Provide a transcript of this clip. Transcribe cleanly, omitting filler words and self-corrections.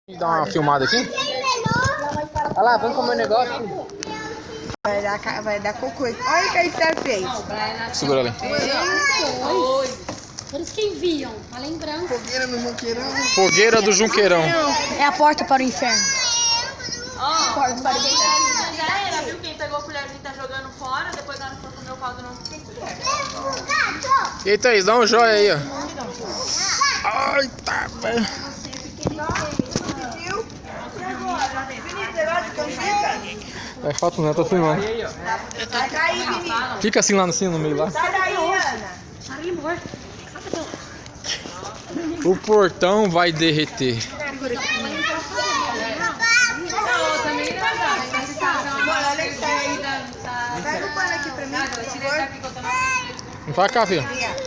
Dá uma filmada aqui. Olha lá, vamos comer um negócio. Vai dar cocô. Olha o que a gente fez. Segura ali. Eles que enviam, a lembrança. Fogueira no Junqueirão. Fogueira do Junqueirão. É a porta para o inferno. Porta para o inferno. Já era, viu? Quem pegou a colherzinha tá jogando fora, depois na hora que for comer o caldo não tem colher. Eita, Thaís, dá um joia aí, ó. Ai, tá, velho. É foto não, eu tô filmando. Fica assim lá no meio lá. Sai daí, Ana. O portão vai derreter. Olha que sai aí. Pega o pano aqui pra mim, por favor. Vem pra cá, filho. Obrigada.